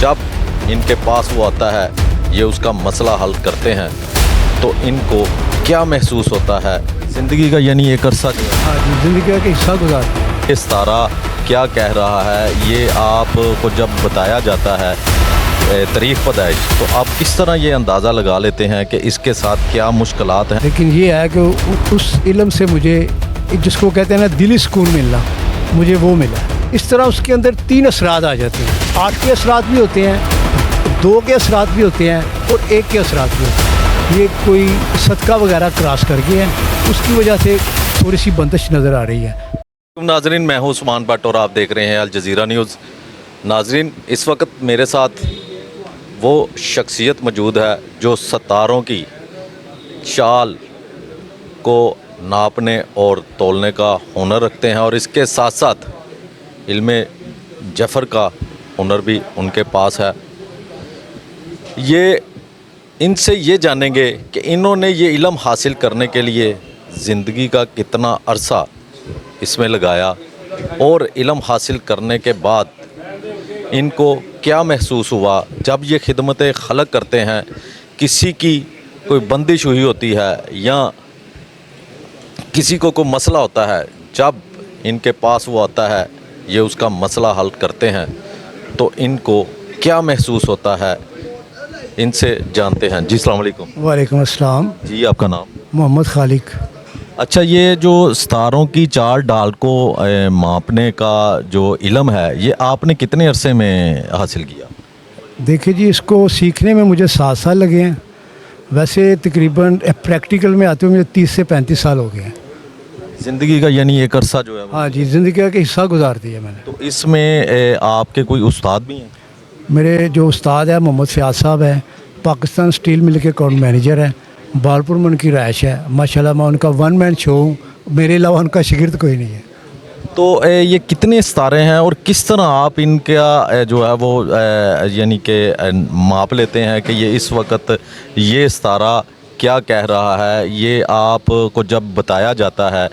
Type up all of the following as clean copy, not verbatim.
जब इनके पास वो आता है, ये उसका मसला हल करते हैं, तो इनको क्या महसूस होता है? ज़िंदगी का यानी एक अरसा जो है, हाँ जी, ज़िंदगी का एक हिस्सा गुजारते हैं। ये सितारा क्या कह रहा है, ये आपको जब बताया जाता है तारीख़ पैदाइश, तो आप किस तरह ये अंदाज़ा लगा लेते हैं कि इसके साथ क्या मुश्किलात हैं? लेकिन ये है कि उस इल्म से मुझे, जिसको कहते हैं ना दिली सुकून मिलना, मुझे वो मिला। इस तरह उसके अंदर 3 असरात आ जाते हैं। 8 के असरात भी होते हैं, 2 के असरात भी होते हैं और 1 के असरात भी होते हैं। ये कोई सदका वगैरह क्रॉस कर गए हैं, उसकी वजह से थोड़ी सी बंदिश नज़र आ रही है। नाजरीन, मैं हूँ उस्मान भट्ट और आप देख रहे हैं अल जज़ीरा न्यूज़। नाजरीन, इस वक्त मेरे साथ वो शख्सियत मौजूद है जो सितारों की चाल को नापने और तोलने का हुनर रखते हैं, और इसके साथ साथ इल्मे जफ़र का हुनर भी उनके पास है। ये इनसे ये जानेंगे कि इन्होंने ये इल्म हासिल करने के लिए ज़िंदगी का कितना अरसा इसमें लगाया, और इल्म हासिल करने के बाद इनको क्या महसूस हुआ जब ये खिदमत खलक करते हैं। किसी की कोई बंदिश हुई होती है या किसी को कोई मसला होता है, जब इनके पास वो आता है, ये उसका मसला हल करते हैं, तो इनको क्या महसूस होता है, इनसे जानते हैं। जी अस्सलाम वालेकुम। वालेकुम अस्सलाम। जी, आपका नाम? मोहम्मद खालिक। अच्छा, ये जो सितारों की चाल ढाल को मापने का जो इल्म है, ये आपने कितने अरसे में हासिल किया? देखिए जी, इसको सीखने में मुझे 7 साल लगे हैं। वैसे तकरीबन प्रैक्टिकल में आते हुए मुझे 30 से 35 साल हो गए हैं। ज़िंदगी का यानी एक अरसा जो है वो। हाँ जी, ज़िंदगी का एक हिस्सा गुजार दिया मैंने। तो इसमें आपके कोई उस्ताद भी हैं? मेरे जो उस्ताद है मोहम्मद फ़याज़ साहब है, पाकिस्तान स्टील मिल के अकाउंट मैनेजर है, बालपुर में उनकी रहायश है। माशाल्लाह मैं उनका 1 मैन शो हूँ, मेरे अलावा उनका शागिर्द कोई नहीं है। तो ये कितने सितारे हैं और किस तरह आप इनका जो है वो यानी कि माप लेते हैं कि ये इस वक्त ये सितारा क्या कह रहा है? ये आपको जब बताया जाता है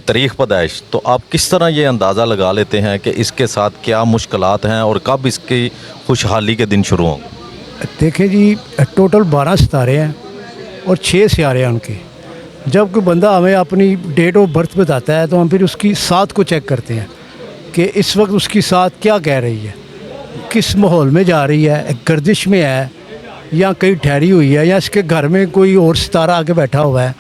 तारीख़ पैदाइश, तो आप किस तरह ये अंदाज़ा लगा लेते हैं कि इसके साथ क्या मुश्किलात हैं और कब इसकी खुशहाली के दिन शुरू होंगे? देखें जी, टोटल 12 सितारे हैं और 6 सियारे हैं उनके। जब कोई बंदा हमें अपनी डेट ऑफ बर्थ बताता है, तो हम फिर उसकी साथ को चेक करते हैं कि इस वक्त उसकी साथ क्या कह रही है, किस माहौल में जा रही है, गर्दिश में है या कहीं ठहरी हुई है, या इसके घर में कोई और सितारा आके बैठा हुआ है।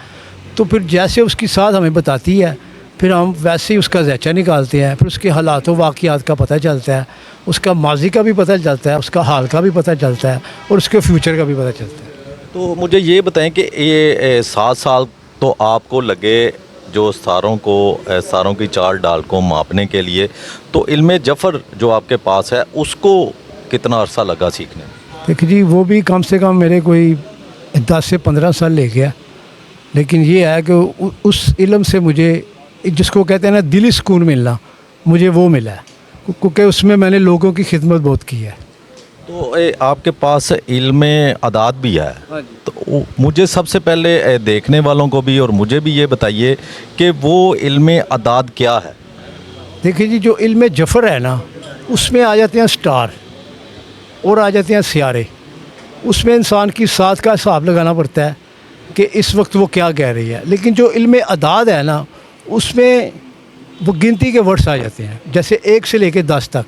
तो फिर जैसे उसकी साथ हमें बताती है, फिर हम वैसे ही उसका ज़ैचा निकालते हैं। फिर उसके हालात व वाक़ियात का पता चलता है, उसका माजी का भी पता चलता है, उसका हाल का भी पता चलता है, और उसके फ्यूचर का भी पता चलता है। तो मुझे ये बताएं कि ये 7 साल तो आपको लगे जो सितारों की चाल डाल को मापने के लिए, तो इल्मे जफ़र जो आपके पास है उसको कितना अरसा लगा सीखने में? देखिए जी, वो भी कम से कम मेरे कोई 10 से 15 साल ले गया। लेकिन ये है कि उस इल्म से मुझे, जिसको कहते हैं ना दिली सुकून मिलना, मुझे वो मिला है, क्योंकि उसमें मैंने लोगों की खिदमत बहुत की है। तो आपके पास इल्मे अदाद भी है। हाँ जी। तो मुझे सबसे पहले देखने वालों को भी और मुझे भी ये बताइए कि वो इल्मे अदाद क्या है? देखिए जी, जो इल्म जफ़र है ना, उसमें आ जाते हैं स्टार और आ जाते हैं सियारे। उसमें इंसान की साथ का हिसाब लगाना पड़ता है कि इस वक्त वो क्या कह रही है। लेकिन जो इल्म अदाद है ना, उसमें वो गिनती के वर्ड्स आ जाते हैं, जैसे 1 से लेकर 10 तक।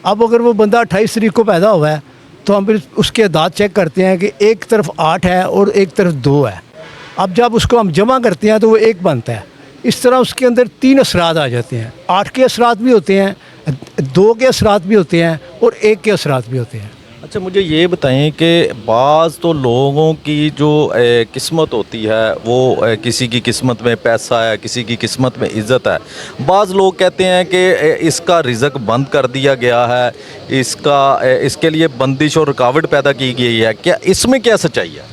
अब अगर वो बंदा 28 तारीख को पैदा हुआ है, तो हम फिर उसके अदाद चेक करते हैं कि एक तरफ 8 है और एक तरफ 2 है। अब जब उसको हम जमा करते हैं तो वो 1 बनता है। इस तरह उसके अंदर 3 असरात आ जाते हैं। 8 के असरात भी होते हैं, 2 के असरात भी होते हैं और 1 के असरात भी होते हैं। अच्छा, मुझे ये बताएं कि बाज़ तो लोगों की जो किस्मत होती है वो किसी की किस्मत में पैसा है, किसी की किस्मत में इज़्ज़त है। बाज़ लोग कहते हैं कि इसका रिज़्क बंद कर दिया गया है, इसके लिए बंदिश और रुकावट पैदा की गई है। क्या इसमें क्या सच्चाई है?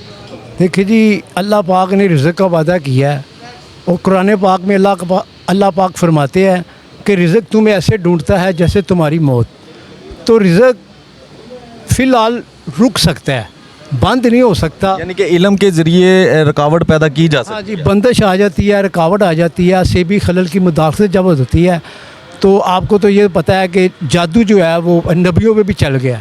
देखिए जी, अल्लाह पाक ने रिज़्क का वादा किया है, और कुरान पाक में अल्लाह पाक फरमाते हैं कि रिज़्क तुम्हें ऐसे ढूंढता है जैसे तुम्हारी मौत। तो रिज़्क फ़िलहाल रुक सकता है, बंद नहीं हो सकता। यानी कि इल्म के ज़रिए रुकावट पैदा की जा सकती है। हाँ जी, बंदिश आ जाती है, रुकावट आ जाती है, सेबी खलल की मुदाखलत जब होती है। तो आपको तो ये पता है कि जादू जो है वो नबियों में भी चल गया।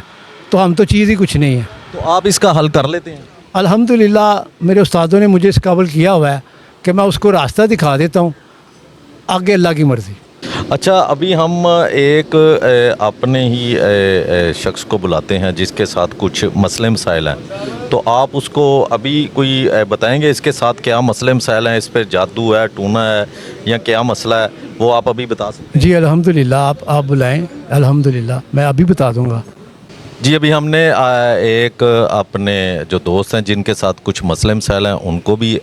تو ہم تو چیز ہی کچھ نہیں ہے. تو آپ اس کا حل کر لیتے ہیں؟ الحمدللہ میرے استادوں نے مجھے اس قابل کیا ہوا ہے کہ میں اس کو راستہ دکھا دیتا ہوں، آگے اللہ کی مرضی. اچھا، ابھی ہم ایک اپنے ہی شخص کو بلاتے ہیں جس کے ساتھ کچھ مسئلے مسائل ہیں، تو آپ اس کو ابھی کوئی بتائیں گے اس کے ساتھ کیا مسئلے مسائل ہیں، اس پہ جادو ہے، ٹونا ہے یا کیا مسئلہ ہے، وہ آپ ابھی بتا سکتے ہیں؟ جی الحمدللہ، آپ بلائیں، الحمدللہ میں ابھی بتا دوں گا. جی، ابھی ہم نے ایک اپنے جو دوست ہیں جن کے ساتھ کچھ مسئلے مسائل ہیں ان کو بھی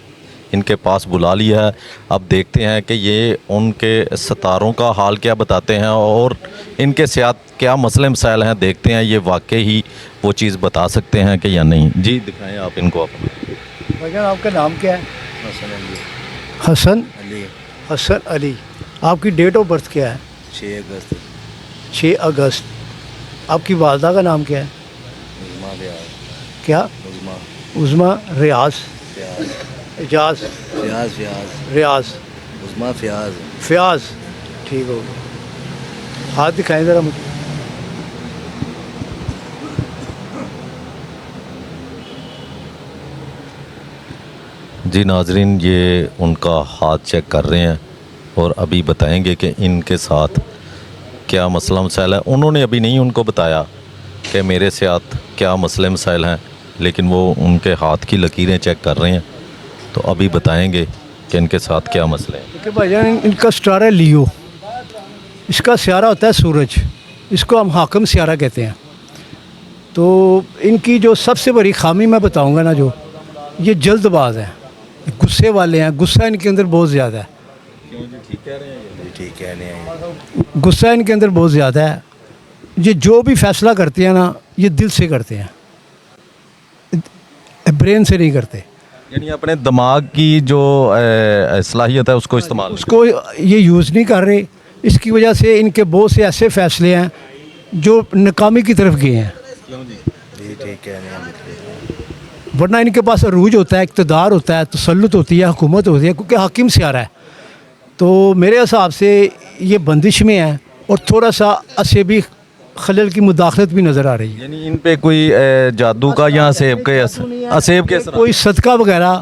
ان کے پاس بلا لیا ہے. اب دیکھتے ہیں کہ یہ ان کے ستاروں کا حال کیا بتاتے ہیں اور ان کے ساتھ کیا مسئلے مسائل ہیں. دیکھتے ہیں یہ واقعی ہی وہ چیز بتا سکتے ہیں کہ یا نہیں. جی دکھائیں آپ ان کو. بھائی جان آپ کا نام کیا ہے؟ حسن علی. حسن علی. حسن علی. آپ کی ڈیٹ آف برتھ کیا ہے؟ 6 اگست. 6 اگست. آپ کی والدہ کا نام کیا ہے؟ عظما فیاض. کیا؟ عظما عظما ریاض فیاض. اجاز فیاض فیاض. ریاض عظما فیاض. فیاض. ٹھیک ہو گیا. ہاتھ دکھائیں ذرا مجھے. جی ناظرین، یہ ان کا ہاتھ چیک کر رہے ہیں اور ابھی بتائیں گے کہ ان کے ساتھ کیا مسئلہ مسائل ہے. انہوں نے ابھی نہیں ان کو بتایا کہ میرے ساتھ کیا مسئلے مسائل ہیں، لیکن وہ ان کے ہاتھ کی لکیریں چیک کر رہے ہیں، تو ابھی بتائیں گے کہ ان کے ساتھ کیا مسئلے ہیں. دیکھیں بھائی جان، ان کا سٹار ہے لیو. اس کا سیارہ ہوتا ہے سورج، اس کو ہم حاکم سیارہ کہتے ہیں. تو ان کی جو سب سے بڑی خامی میں بتاؤں گا نا، جو یہ جلد باز ہیں، غصے والے ہیں. غصہ ان کے اندر بہت زیادہ ہے. ٹھیک کہہ رہے ہیں. غصہ ان کے اندر بہت زیادہ ہے. یہ جو بھی فیصلہ کرتے ہیں نا، یہ دل سے کرتے ہیں، برین سے نہیں کرتے. یعنی اپنے دماغ کی جو صلاحیت ہے اس کو استعمال اس کو یہ یوز نہیں کر رہے. اس کی وجہ سے ان کے بہت سے ایسے فیصلے ہیں جو ناکامی کی طرف گئے ہیں. جی ٹھیک کہہ رہے ہیں. ورنہ ان کے پاس عروج ہوتا ہے، اقتدار ہوتا ہے، تسلط ہوتی ہے، حکومت ہوتی ہے، کیونکہ حاکم سیارہ ہے. تو میرے حساب سے یہ بندش میں ہے اور تھوڑا سا اسیبی خلل کی مداخلت بھی نظر آ رہی ہے. یعنی ان پہ کوئی جادو کا یا اسیب کے اسیب کے اثر. کوئی صدقہ وغیرہ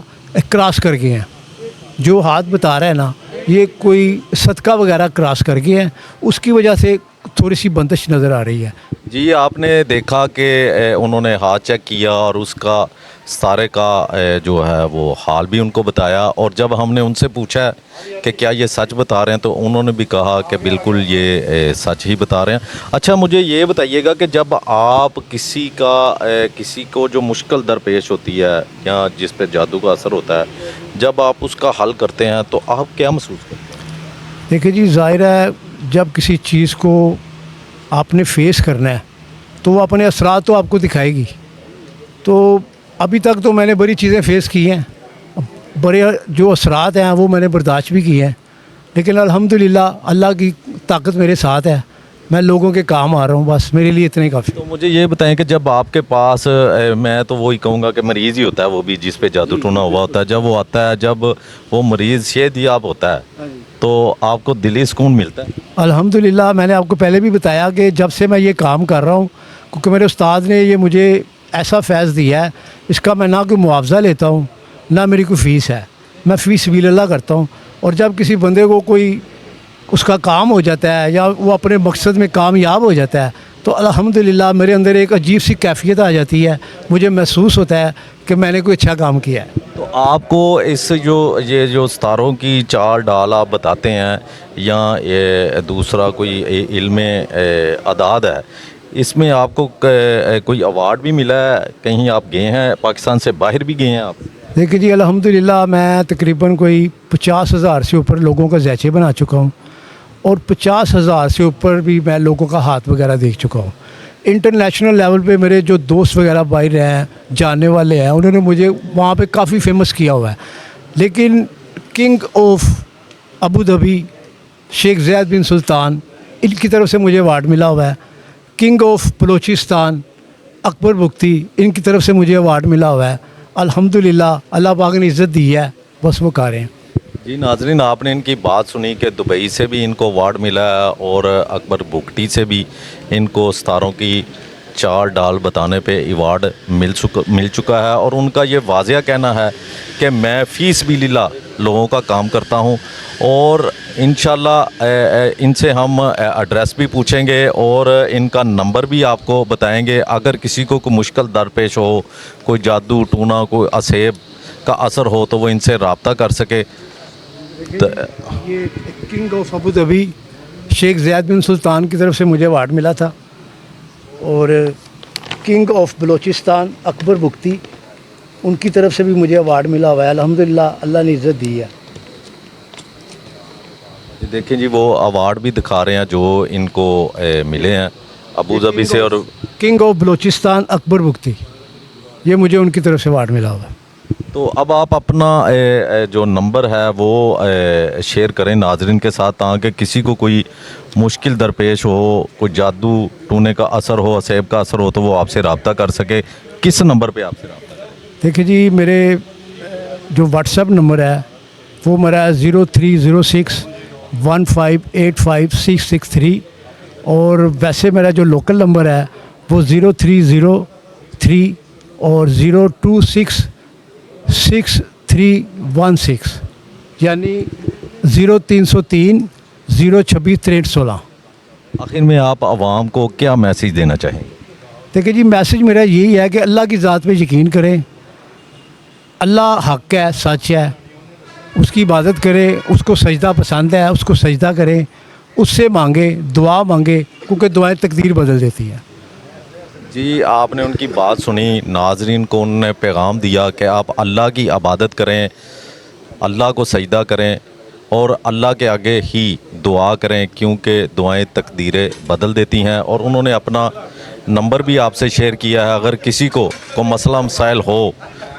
کراس کر گئے ہیں. جو ہاتھ بتا رہا ہے نا، یہ کوئی صدقہ وغیرہ کراس کر گئے ہیں، اس کی وجہ سے تھوڑی سی بندش نظر آ رہی ہے. جی، آپ نے دیکھا کہ انہوں نے ہاتھ چیک کیا اور اس کا ستارے کا جو ہے وہ حال بھی ان کو بتایا، اور جب ہم نے ان سے پوچھا کہ کیا یہ سچ بتا رہے ہیں تو انہوں نے بھی کہا کہ بالکل یہ سچ ہی بتا رہے ہیں. اچھا، مجھے یہ بتائیے گا کہ جب آپ کسی کو جو مشکل درپیش ہوتی ہے یا جس پہ جادو کا اثر ہوتا ہے، جب آپ اس کا حل کرتے ہیں تو آپ کیا محسوس کرتے ہیں؟ دیکھیں جی، ظاہر ہے جب کسی چیز کو آپ نے فیس کرنا ہے تو وہ اپنے اثرات تو آپ کو دکھائے گی. تو ابھی تک تو میں نے بڑی چیزیں فیس کی ہیں، بڑے جو اثرات ہیں وہ میں نے برداشت بھی کی ہیں، لیکن الحمدللہ اللہ کی طاقت میرے ساتھ ہے. میں لوگوں کے کام آ رہا ہوں، بس میرے لیے اتنا ہی کافی. تو مجھے یہ بتائیں کہ جب آپ کے پاس میں تو وہی کہوں گا کہ مریض ہی ہوتا ہے وہ بھی، جس پہ جادو ٹونا ہوا ہوتا ہے، جب وہ آتا ہے، جب وہ مریض صحت یاب ہوتا ہے تو آپ کو دلی سکون ملتا ہے؟ الحمدللہ میں نے آپ کو پہلے بھی بتایا کہ جب سے میں یہ کام کر رہا ہوں، کیونکہ میرے استاد نے یہ مجھے ایسا فیض دیا ہے، اس کا میں نہ کوئی معاوضہ لیتا ہوں نہ میری کوئی فیس ہے، میں فی سبیل اللہ کرتا ہوں. اور جب کسی بندے کو کوئی اس کا کام ہو جاتا ہے یا وہ اپنے مقصد میں کامیاب ہو جاتا ہے تو الحمدللہ میرے اندر ایک عجیب سی کیفیت آ جاتی ہے. مجھے محسوس ہوتا ہے کہ میں نے کوئی اچھا کام کیا ہے. تو آپ کو یہ جو ستاروں کی چال ڈال آپ بتاتے ہیں یا یہ دوسرا کوئی علم اعداد ہے، اس میں آپ کو کوئی ایوارڈ بھی ملا ہے؟ کہیں آپ گئے ہیں، پاکستان سے باہر بھی گئے ہیں آپ؟ دیکھیے جی، الحمدللہ میں تقریباً کوئی 50,000 سے اوپر لوگوں کا زیچے بنا چکا ہوں، اور 50,000 سے اوپر بھی میں لوگوں کا ہاتھ وغیرہ دیکھ چکا ہوں. انٹرنیشنل لیول پہ میرے جو دوست وغیرہ باہر ہیں، جاننے والے ہیں، انہوں نے مجھے وہاں پہ کافی فیمس کیا ہوا ہے. لیکن کنگ آف ابو دھابی شیخ زید بن سلطان، ان کی طرف سے مجھے ایوارڈ ملا ہوا ہے. کنگ آف بلوچستان اکبر بگٹی، ان کی طرف سے مجھے ایوارڈ ملا ہوا ہے. الحمدللہ اللہ پاک نے عزت دی ہے، بس وہ کہہ رہے ہیں. جی ناظرین، آپ نے ان کی بات سنی کہ دبئی سے بھی ان کو ایوارڈ ملا ہے اور اکبر بگٹی سے بھی ان کو ستاروں کی चार डाल बताने पे अवार्ड मिल चुका है और उनका ये वाज़िया कहना है कि मैं फ़ीस भी लीला लोगों का काम करता हूँ और इंशाल्लाह इनसे हम एड्रेस भी पूछेंगे और इनका नंबर भी आपको बताएंगे। अगर किसी को कोई मुश्किल दरपेश हो, कोई जादू टूना, कोई असेब का असर हो तो वो इनसे रब्ता कर सके। ये king of Abu Dhabi Sheikh Zayed bin Sultan की तरफ से मुझे अवार्ड मिला था और किंग ऑफ बलोचिस्तान अकबर बुख्ती उनकी तरफ से भी मुझे अवार्ड मिला हुआ है। अल्हम्दुलिल्लाह, अल्लाह ने इज़्ज़त दी है। देखिए जी, वो अवार्ड भी दिखा रहे हैं जो इनको मिले हैं अबू धाबी से। और किंग ऑफ बलोचिस्तान अकबर बुख्ती, ये मुझे उनकी तरफ से अवार्ड मिला हुआ है। तो अब आप अपना जो नंबर है वो शेयर करें नाजरीन के साथ, ताकि किसी को कोई मुश्किल दरपेश हो, कोई जादू टूने का असर हो, असेब का असर हो तो वो आपसे रब्ता कर सके। किस नंबर पे आपसे रब्ता करें? देखिए जी, मेरे जो व्हाट्सएप नंबर है वो मेरा 030615856663 और वैसे मेरा जो लोकल नंबर है वो 0303 और 0266316 यानी 0303 026 6316। आखिर में आप आवाम को क्या मैसेज देना चाहेंगे? देखिए जी, मैसेज मेरा यही है कि अल्लाह की ज़ात पे यकीन करें। अल्लाह हक है, सच है, उसकी इबादत करें, उसको सजदा पसंद है, उसको सजदा करें, उससे मांगे, दुआ मांगे, क्योंकि दुआएं तकदीर बदल देती हैं। जी, आपने उनकी बात सुनी। नाजरीन को उन्होंने पैगाम दिया कि आप अल्लाह की इबादत करें, अल्लाह को सजदा करें और अल्लाह के आगे ही दुआ करें, क्योंकि दुआएं तकदीरें बदल देती हैं। और उन्होंने अपना नंबर भी आपसे शेयर किया है, अगर किसी को कोई मसला मसाइल हो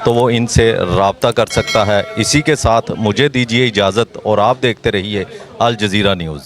तो वो इनसे रब्ता कर सकता है। इसी के साथ मुझे दीजिए इजाज़त और आप देखते रहिए अल जज़ीरा न्यूज़।